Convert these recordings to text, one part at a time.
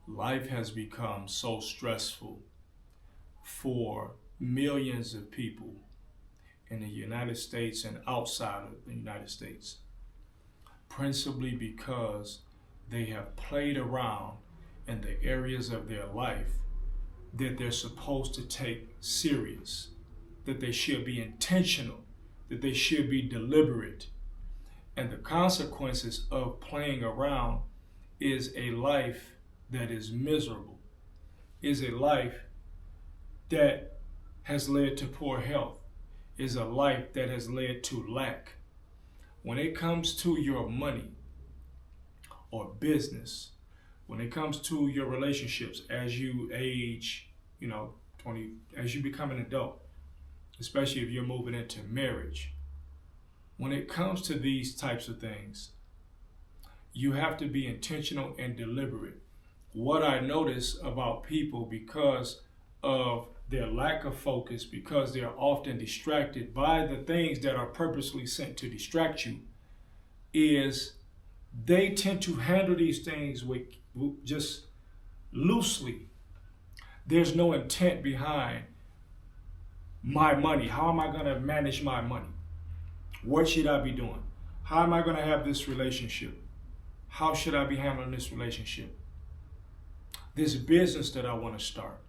Life has become so stressful for millions of people in the United States and outside of the United States, principally because they have played around in the areas of their life that they're supposed to take serious, that they should be intentional, that they should be deliberate. And the consequences of playing around is a life that is miserable, is a life that has led to poor health, is a life that has led to lack. When it comes to your money or business, when it comes to your relationships as you age, 20, as you become an adult, especially if you're moving into marriage, when it comes to these types of things, you have to be intentional and deliberate. What I notice about people, because of their lack of focus, because they're often distracted by the things that are purposely sent to distract you, is they tend to handle these things with just loosely. There's no intent behind my money. How am I going to manage my money? What should I be doing? How am I going to have this relationship? How should I be handling this relationship? This business that I want to start.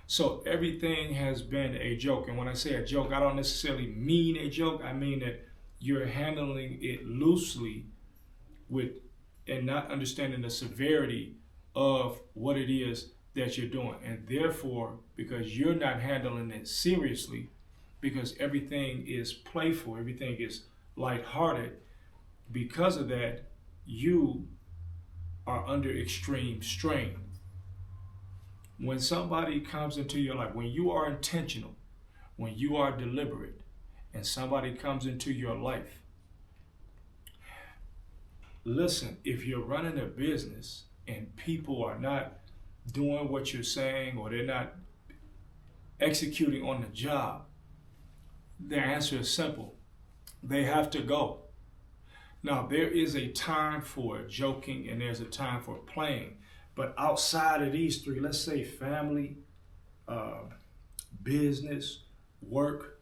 So everything has been a joke. And when I say a joke, I don't necessarily mean a joke. I mean that you're handling it loosely and not understanding the severity of what it is that you're doing. And therefore, because you're not handling it seriously, because everything is playful, everything is lighthearted, because of that, you are under extreme strain. When somebody comes into your life, when you are intentional, when you are deliberate, and somebody comes into your life, listen, if you're running a business and people are not doing what you're saying, or they're not executing on the job, the answer is simple. They have to go. Now, there is a time for joking and there's a time for playing. But outside of these three, let's say family, business, work,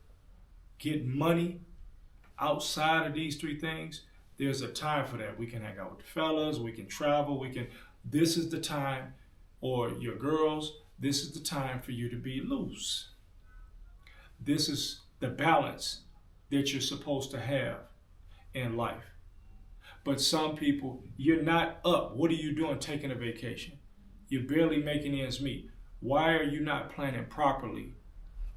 get money, outside of these three things, there's a time for that. We can hang out with the fellas, we can travel, this is the time, or your girls, this is the time for you to be loose. This is the balance that you're supposed to have in life. But some people, you're not up. What are you doing taking a vacation? You're barely making ends meet. Why are you not planning properly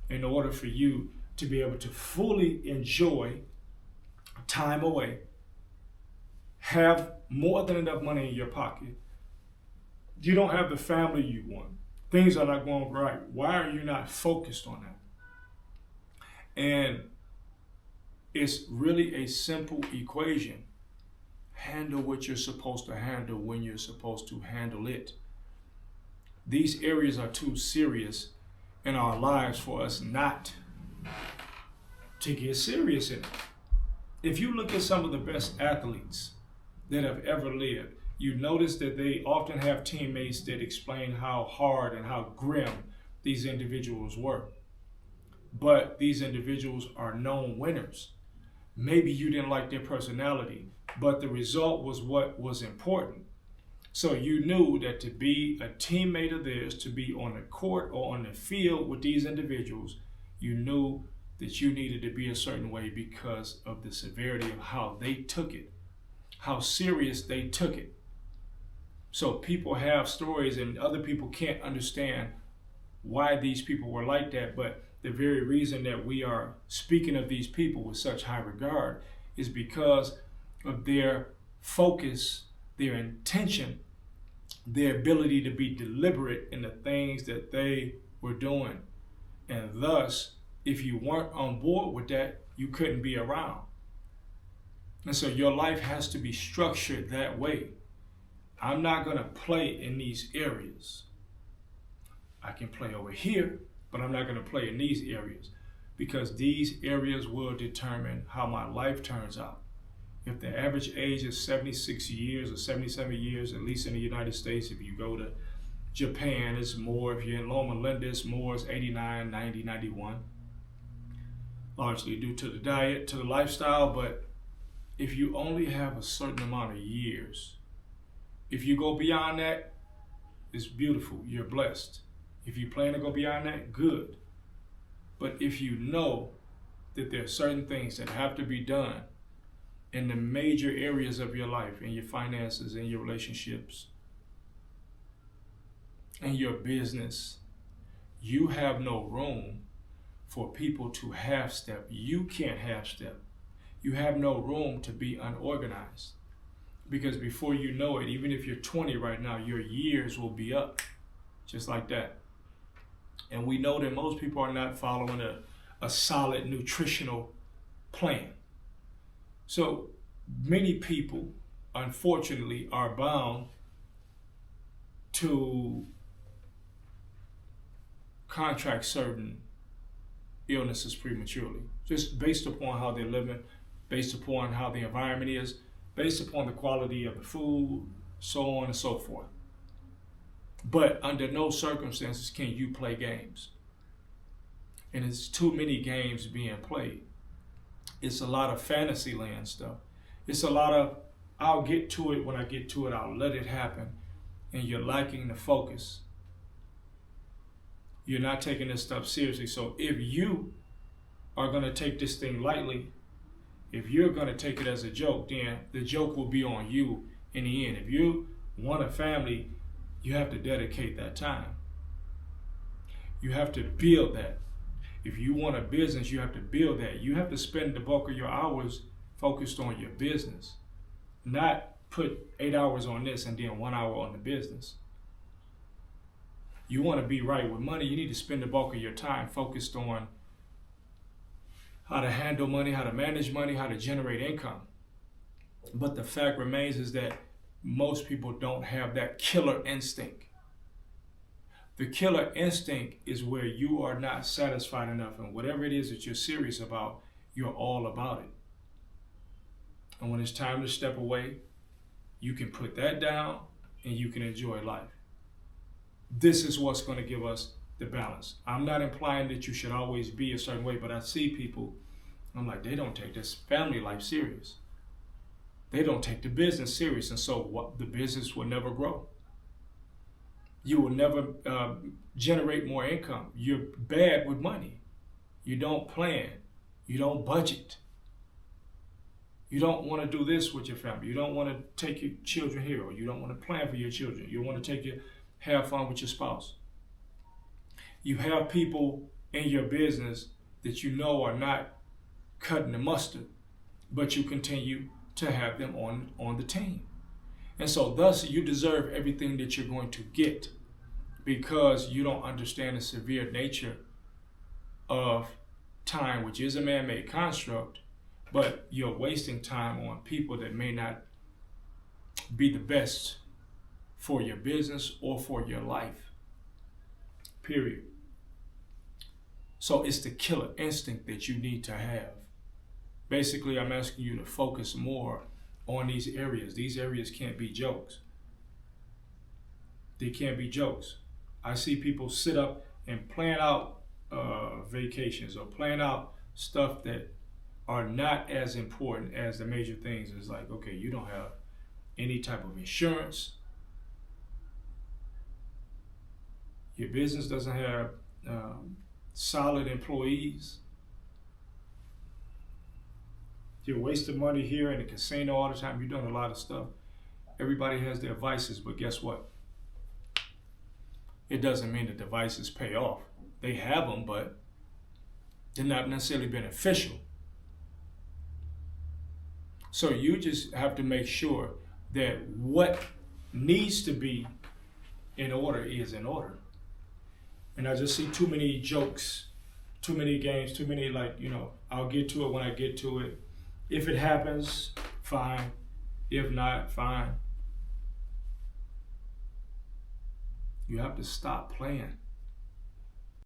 in order for you to be able to fully enjoy time away, have more than enough money in your pocket? You don't have the family you want. Things are not going right. Why are you not focused on that? And it's really a simple equation. Handle what you're supposed to handle when you're supposed to handle it. These areas are too serious in our lives for us not to get serious in it. If you look at some of the best athletes that have ever lived, you notice that they often have teammates that explain how hard and how grim these individuals were. But these individuals are known winners. Maybe you didn't like their personality, but the result was what was important. So you knew that to be a teammate of theirs, to be on the court or on the field with these individuals, you knew that you needed to be a certain way because of the severity of how they took it, how serious they took it. So people have stories and other people can't understand why these people were like that, but the very reason that we are speaking of these people with such high regard is because of their focus, their intention, their ability to be deliberate in the things that they were doing. And thus, if you weren't on board with that, you couldn't be around. And so your life has to be structured that way. I'm not going to play in these areas. I can play over here, but I'm not going to play in these areas, because these areas will determine how my life turns out. If the average age is 76 years or 77 years, at least in the United States, if you go to Japan is more. If you're in Loma Linda, it's more. It's 89, 90, 91. Largely due to the diet, to the lifestyle. But if you only have a certain amount of years, if you go beyond that, it's beautiful. You're blessed. If you plan to go beyond that, good. But if you know that there are certain things that have to be done in the major areas of your life, in your finances, in your relationships, in your business, you have no room for people to half step. You can't half step. You have no room to be unorganized. Because before you know it, even if you're 20 right now, your years will be up just like that. And we know that most people are not following a solid nutritional plan. So many people, unfortunately, are bound to contract certain illnesses prematurely, just based upon how they're living, based upon how the environment is, based upon the quality of the food, so on and so forth. But under no circumstances can you play games. And it's too many games being played. It's a lot of fantasy land stuff. It's a lot of, I'll get to it when I get to it, I'll let it happen. And you're lacking the focus. You're not taking this stuff seriously. So if you are going to take this thing lightly, if you're going to take it as a joke, then the joke will be on you in the end. If you want a family, you have to dedicate that time. You have to build that. If you want a business, you have to build that. You have to spend the bulk of your hours focused on your business, not put 8 hours on this and then 1 hour on the business. You want to be right with money, you need to spend the bulk of your time focused on how to handle money, how to manage money, how to generate income. But the fact remains is that most people don't have that killer instinct. The killer instinct is where you are not satisfied enough, and whatever it is that you're serious about, you're all about it. And when it's time to step away, you can put that down and you can enjoy life. This is what's going to give us the balance. I'm not implying that you should always be a certain way, but I see people, I'm like, they don't take this family life serious. They don't take the business serious, and so what, the business will never grow. You will never generate more income. You're bad with money. You don't plan. You don't budget. You don't want to do this with your family. You don't want to take your children here, or you don't want to plan for your children. You want to have fun with your spouse. You have people in your business that you know are not cutting the mustard, but you continue to have them on the team. And so thus you deserve everything that you're going to get, because you don't understand the severe nature of time, which is a man-made construct, but you're wasting time on people that may not be the best for your business or for your life, period. So it's the killer instinct that you need to have. Basically, I'm asking you to focus more on these areas. These areas can't be jokes. They can't be jokes. I see people sit up and plan out vacations or plan out stuff that are not as important as the major things. It's like, okay, you don't have any type of insurance. Your business doesn't have solid employees. You're wasting money here in the casino all the time. You're doing a lot of stuff. Everybody has their vices, but guess what? It doesn't mean that the vices pay off. They have them, but they're not necessarily beneficial. So you just have to make sure that what needs to be in order is in order. And I just see too many jokes, too many games, too many I'll get to it when I get to it. If it happens, fine. If not, fine. You have to stop playing.